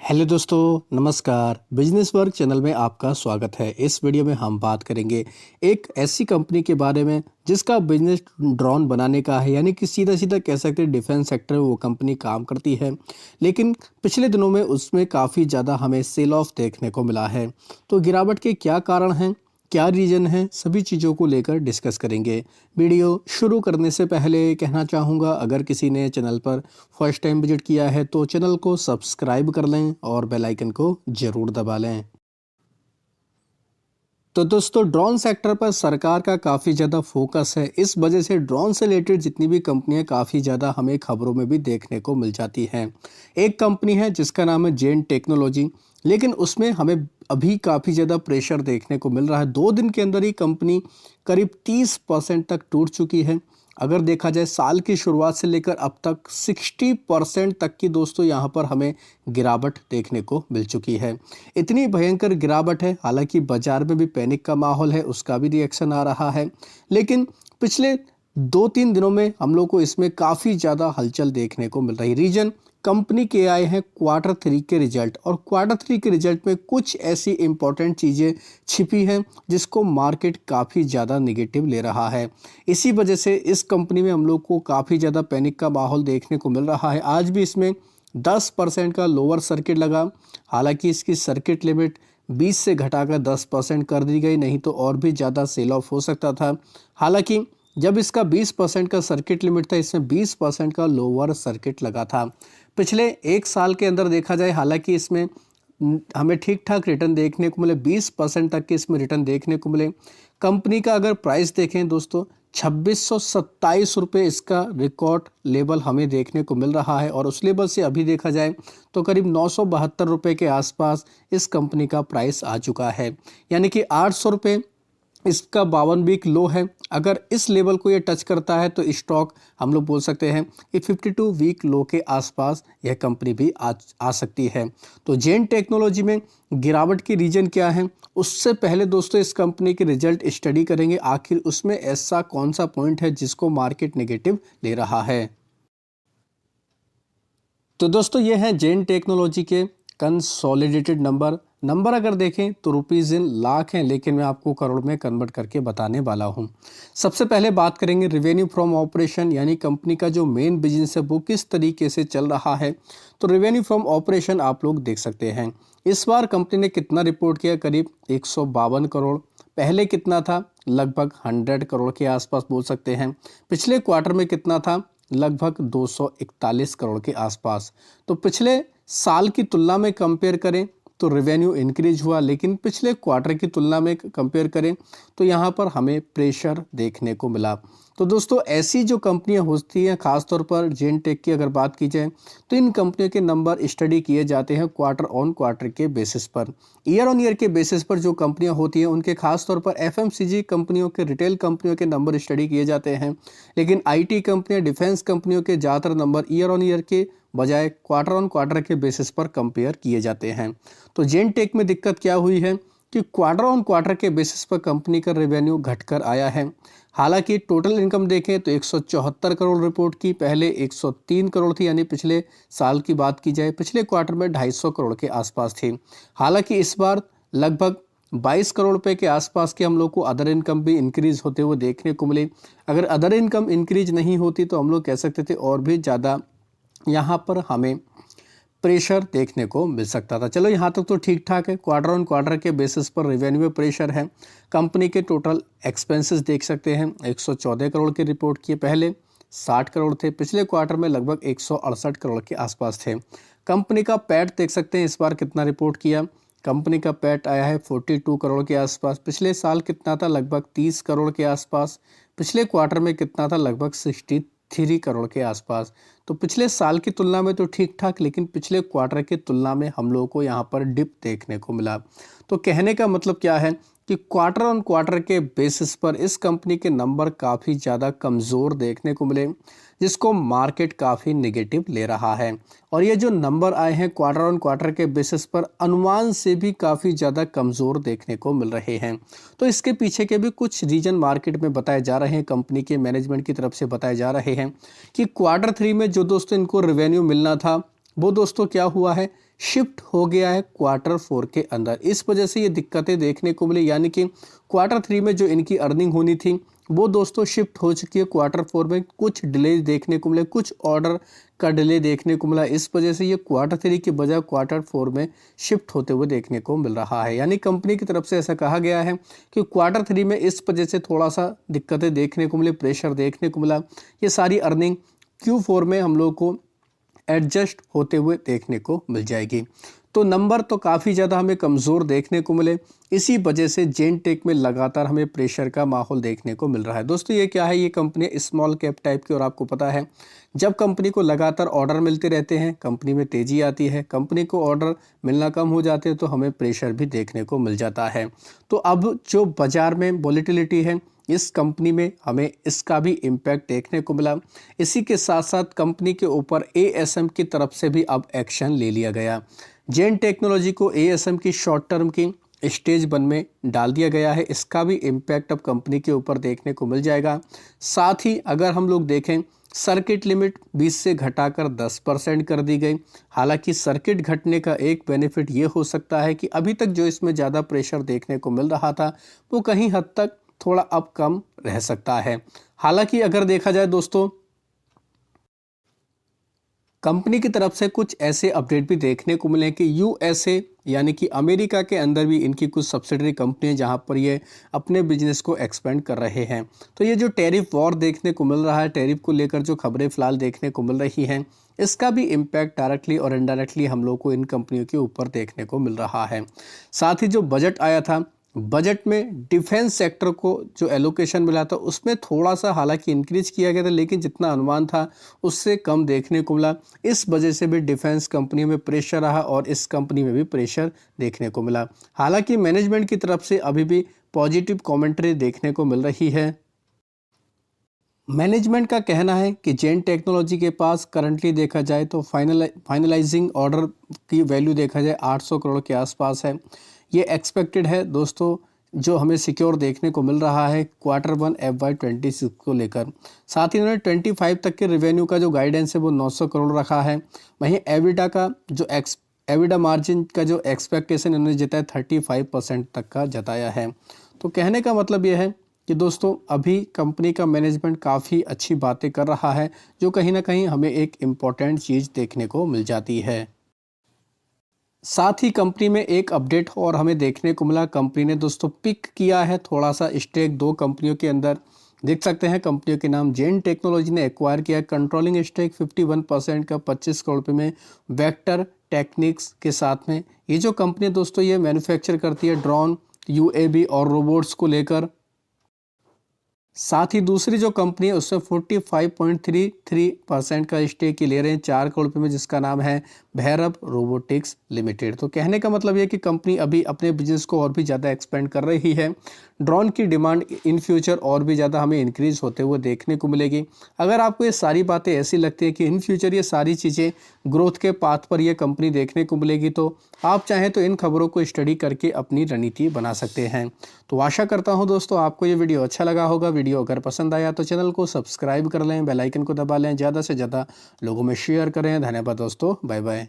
Hello दोस्तों, नमस्कार। Business work channel में आपका स्वागत है। इस वीडियो में हम बात करेंगे एक ऐसी कंपनी के बारे में जिसका बिजनेस ड्रोन बनाने का है, यानी कि सीधा सीधा कह सकते हैं डिफेंस सेक्टर में वो कंपनी काम करती है। लेकिन पिछले दिनों में उसमें काफ़ी ज़्यादा हमें सेल ऑफ देखने को मिला है। तो गिरावट के क्या कारण हैं, क्या रीज़न है, सभी चीज़ों को लेकर डिस्कस करेंगे। वीडियो शुरू करने से पहले कहना चाहूँगा, अगर किसी ने चैनल पर फर्स्ट टाइम विजिट किया है तो चैनल को सब्सक्राइब कर लें और बेल आइकन को ज़रूर दबा लें। तो दोस्तों, ड्रोन सेक्टर पर सरकार का काफ़ी ज़्यादा फोकस है। इस वजह से ड्रोन से रिलेटेड जितनी भी कंपनियां काफ़ी ज़्यादा हमें खबरों में भी देखने को मिल जाती हैं। एक कंपनी है जिसका नाम है जेन टेक्नोलॉजी, लेकिन उसमें हमें अभी काफ़ी ज़्यादा प्रेशर देखने को मिल रहा है। 2 दिन के अंदर ही कंपनी करीब 30% तक टूट चुकी है। अगर देखा जाए साल की शुरुआत से लेकर अब तक 60% तक की दोस्तों यहाँ पर हमें गिरावट देखने को मिल चुकी है। इतनी भयंकर गिरावट है, हालांकि बाजार में भी पैनिक का माहौल है, उसका भी रिएक्शन आ रहा है। लेकिन पिछले 2-3 दिनों में हम लोग को इसमें काफ़ी ज़्यादा हलचल देखने को मिल रही। रीजन कंपनी के आए हैं Q3 के रिजल्ट, और Q3 के रिजल्ट में कुछ ऐसी इंपॉर्टेंट चीज़ें छिपी हैं जिसको मार्केट काफ़ी ज़्यादा नेगेटिव ले रहा है। इसी वजह से इस कंपनी में हम लोग को काफ़ी ज़्यादा पैनिक का माहौल देखने को मिल रहा है। आज भी इसमें 10% का लोअर सर्किट लगा। हालांकि इसकी सर्किट लिमिट 20 से घटाकर 10% कर दी गई, नहीं तो और भी ज़्यादा सेल ऑफ हो सकता था। हालांकि जब इसका 20% का सर्किट लिमिट था, इसमें 20% का लोअर सर्किट लगा था। पिछले 1 साल के अंदर देखा जाए, हालांकि इसमें हमें ठीक ठाक रिटर्न देखने को मिले, 20% तक के इसमें रिटर्न देखने को मिले। कंपनी का अगर प्राइस देखें दोस्तों, 2627 रुपये इसका रिकॉर्ड लेवल हमें देखने को मिल रहा है, और उस लेवल से अभी देखा जाए तो करीब 972 रुपये के आसपास इस कंपनी का प्राइस आ चुका है। यानी कि 800 रुपये इसका 52 वीक लो है। अगर इस लेवल को ये टच करता है तो स्टॉक हम लोग बोल सकते हैं कि 52 वीक लो के आसपास यह कंपनी भी आ सकती है। तो जेन टेक्नोलॉजी में गिरावट की रीजन क्या है, उससे पहले दोस्तों इस कंपनी के रिजल्ट स्टडी करेंगे, आखिर उसमें ऐसा कौन सा पॉइंट है जिसको मार्केट नेगेटिव ले रहा है। तो दोस्तों, ये हैं जेन टेक्नोलॉजी के कंसोलिडेटेड नंबर अगर देखें तो रुपीज़ इन लाख हैं, लेकिन मैं आपको करोड़ में कन्वर्ट करके बताने वाला हूं। सबसे पहले बात करेंगे रेवेन्यू फ्रॉम ऑपरेशन, यानी कंपनी का जो मेन बिजनेस है वो किस तरीके से चल रहा है। तो रेवेन्यू फ्रॉम ऑपरेशन आप लोग देख सकते हैं। इस बार कंपनी ने कितना रिपोर्ट किया, करीब 152 करोड़। पहले कितना था, लगभग 100 करोड़ के आसपास बोल सकते हैं। पिछले क्वार्टर में कितना था, लगभग 241 करोड़ के आसपास। तो पिछले साल की तुलना में कंपेयर करें तो रेवेन्यू इंक्रीज हुआ, लेकिन पिछले क्वार्टर की तुलना में कंपेयर करें तो यहाँ पर हमें प्रेशर देखने को मिला। तो दोस्तों, ऐसी जो कंपनियां होती हैं, खासतौर पर जेन टेक की अगर बात की जाए तो इन कंपनियों के नंबर स्टडी किए जाते हैं क्वार्टर ऑन क्वार्टर के बेसिस पर। ईयर ऑन ईयर के बेसिस पर जो कंपनियां होती हैं उनके खासतौर पर एफएमसीजी कंपनियों के, रिटेल कंपनियों के नंबर स्टडी किए जाते हैं। लेकिन आईटी कंपनियां, डिफेंस कंपनियों के ज़्यादातर नंबर ईयर ऑन ईयर के बजाय क्वार्टर ऑन क्वार्टर के बेसिस पर कंपेयर किए जाते हैं। तो जेन टेक में दिक्कत क्या हुई है कि क्वार्टर ऑन क्वार्टर के बेसिस पर कंपनी का रेवेन्यू घटकर आया है। हालांकि टोटल इनकम देखें तो 174 करोड़ रिपोर्ट की, पहले 103 करोड़ थी, यानी पिछले साल की बात की जाए पिछले क्वार्टर में 250 करोड़ के आसपास थी। हालांकि इस बार लगभग 22 करोड़ रुपए के आसपास के हम लोग को अदर इनकम भी इंक्रीज होते हुए देखने को मिले। अगर अदर इनकम इंक्रीज नहीं होती तो हम लोग कह सकते थे और भी ज़्यादा यहाँ पर हमें प्रेशर देखने को मिल सकता था। चलो, यहाँ तक तो ठीक ठाक है। क्वार्टर ऑन क्वार्टर के बेसिस पर रेवेन्यू में प्रेशर है। कंपनी के टोटल एक्सपेंसेस देख सकते हैं, 114 करोड़ की रिपोर्ट किए, पहले 60 करोड़ थे, पिछले क्वार्टर में लगभग 168 करोड़ के आसपास थे। कंपनी का पैट देख सकते हैं, इस बार कितना रिपोर्ट किया, कंपनी का पैट आया है 42 करोड़ के आसपास। पिछले साल कितना था, लगभग 30 करोड़ के आसपास। पिछले क्वार्टर में कितना था, लगभग 63 करोड़ के आसपास। तो पिछले साल की तुलना में तो ठीक ठाक, लेकिन पिछले क्वार्टर की तुलना में हम लोगों को यहाँ पर डिप देखने को मिला। तो कहने का मतलब क्या है कि क्वार्टर ऑन क्वार्टर के बेसिस पर इस कंपनी के नंबर काफ़ी ज़्यादा कमज़ोर देखने को मिले, जिसको मार्केट काफ़ी नेगेटिव ले रहा है। और ये जो नंबर आए हैं क्वार्टर ऑन क्वार्टर के बेसिस पर अनुमान से भी काफ़ी ज़्यादा कमज़ोर देखने को मिल रहे हैं। तो इसके पीछे के भी कुछ रीजन मार्केट में बताए जा रहे हैं, कंपनी के मैनेजमेंट की तरफ से बताए जा रहे हैं कि Q3 में जो दोस्तों इनको रेवेन्यू मिलना था वो दोस्तों क्या हुआ है, शिफ्ट हो गया है Q4 के अंदर। इस वजह से ये दिक्कतें देखने को मिली, यानी कि Q3 में जो इनकी अर्निंग होनी थी वो दोस्तों शिफ्ट हो चुकी है Q4 में। कुछ डिले देखने को मिले, कुछ ऑर्डर का डिले देखने को मिला, इस वजह से ये Q3 की बजाय Q4 में शिफ्ट होते हुए देखने को मिल रहा है। यानी कंपनी की तरफ से ऐसा कहा गया है कि Q3 में इस वजह से थोड़ा सा दिक्कतें देखने को मिले, प्रेशर देखने को मिला। ये सारी अर्निंग Q4 में हम लोग को एडजस्ट होते हुए देखने को मिल जाएगी। तो नंबर तो काफ़ी ज़्यादा हमें कमज़ोर देखने को मिले, इसी वजह से जेन टेक में लगातार हमें प्रेशर का माहौल देखने को मिल रहा है। दोस्तों ये क्या है, ये कंपनी स्मॉल कैप टाइप की, और आपको पता है जब कंपनी को लगातार ऑर्डर मिलते रहते हैं कंपनी में तेज़ी आती है, कंपनी को ऑर्डर मिलना कम हो जाते हैं तो हमें प्रेशर भी देखने को मिल जाता है। तो अब जो बाज़ार में वॉलेटिलिटी है इस कंपनी में हमें इसका भी इम्पैक्ट देखने को मिला। इसी के साथ साथ कंपनी के ऊपर एएसएम की तरफ से भी अब एक्शन ले लिया गया। जेन टेक्नोलॉजी को एएसएम की शॉर्ट टर्म की स्टेज 1 में डाल दिया गया है, इसका भी इम्पैक्ट अब कंपनी के ऊपर देखने को मिल जाएगा। साथ ही अगर हम लोग देखें, सर्किट लिमिट 20 से घटाकर 10% कर दी गई। हालांकि सर्किट घटने का एक बेनिफिट ये हो सकता है कि अभी तक जो इसमें ज़्यादा प्रेशर देखने को मिल रहा था वो कहीं हद तक थोड़ा अब कम रह सकता है। हालांकि अगर देखा जाए दोस्तों, कंपनी की तरफ से कुछ ऐसे अपडेट भी देखने को मिले कि यूएसए यानी कि अमेरिका के अंदर भी इनकी कुछ सब्सिडरी कंपनी है जहां पर ये अपने बिजनेस को एक्सपेंड कर रहे हैं। तो ये जो टैरिफ वॉर देखने को मिल रहा है, टैरिफ को लेकर जो खबरें फिलहाल देखने को मिल रही हैं, इसका भी इम्पैक्ट डायरेक्टली और इनडायरेक्टली हम लोग को इन कंपनियों के ऊपर देखने को मिल रहा है। साथ ही जो बजट आया था, बजट में डिफेंस सेक्टर को जो एलोकेशन मिला था उसमें थोड़ा सा हालांकि इंक्रीज किया गया था, लेकिन जितना अनुमान था उससे कम देखने को मिला। इस वजह से भी डिफेंस कंपनी में प्रेशर रहा और इस कंपनी में भी प्रेशर देखने को मिला। हालांकि मैनेजमेंट की तरफ से अभी भी पॉजिटिव कमेंट्री देखने को मिल रही है। मैनेजमेंट का कहना है कि जेन टेक्नोलॉजी के पास करंटली देखा जाए तो फाइनलाइजिंग ऑर्डर की वैल्यू देखा जाए 800 करोड़ के आसपास है। ये एक्सपेक्टेड है दोस्तों, जो हमें सिक्योर देखने को मिल रहा है Q1 FY26 को लेकर। साथ ही उन्होंने 25 तक के रेवेन्यू का जो गाइडेंस है वो 900 करोड़ रखा है। वहीं एविडा का जो एविडा मार्जिन का जो एक्सपेक्टेशन उन्होंने जताया 35% तक का जताया है। तो कहने का मतलब यह है कि दोस्तों अभी कंपनी का मैनेजमेंट काफ़ी अच्छी बातें कर रहा है, जो कहीं ना कहीं हमें एक इम्पॉर्टेंट चीज़ देखने को मिल जाती है। साथ ही कंपनी में एक अपडेट और हमें देखने को मिला, कंपनी ने दोस्तों पिक किया है थोड़ा सा स्टेक 2 कंपनियों के अंदर। देख सकते हैं कंपनियों के नाम, जेन टेक्नोलॉजी ने एक्वायर किया कंट्रोलिंग स्टेक 51% का 25 करोड़ रुपये में वेक्टर टेक्निक्स के साथ में। ये जो कंपनी दोस्तों ये मैन्युफैक्चर करती है ड्रोन, यूएवी और रोबोट्स को लेकर। साथ ही दूसरी जो कंपनी है उसमें 45.33% का स्टेक ले रहे हैं 4 करोड़ रुपये में, जिसका नाम है भैरव रोबोटिक्स लिमिटेड। तो कहने का मतलब ये कि कंपनी अभी अपने बिजनेस को और भी ज़्यादा एक्सपेंड कर रही है। ड्रोन की डिमांड इन फ्यूचर और भी ज़्यादा हमें इंक्रीज होते हुए देखने को मिलेगी। अगर आपको ये सारी बातें ऐसी लगती है कि इन फ्यूचर ये सारी चीज़ें ग्रोथ के पाथ पर ये कंपनी देखने को मिलेगी, तो आप चाहें तो इन खबरों को स्टडी करके अपनी रणनीति बना सकते हैं। तो आशा करता हूँ दोस्तों आपको ये वीडियो अच्छा लगा होगा। वीडियो अगर पसंद आया तो चैनल को सब्सक्राइब कर लें, बेल आइकन को दबा लें, ज़्यादा से ज़्यादा लोगों में शेयर करें। धन्यवाद दोस्तों, बाय बाय।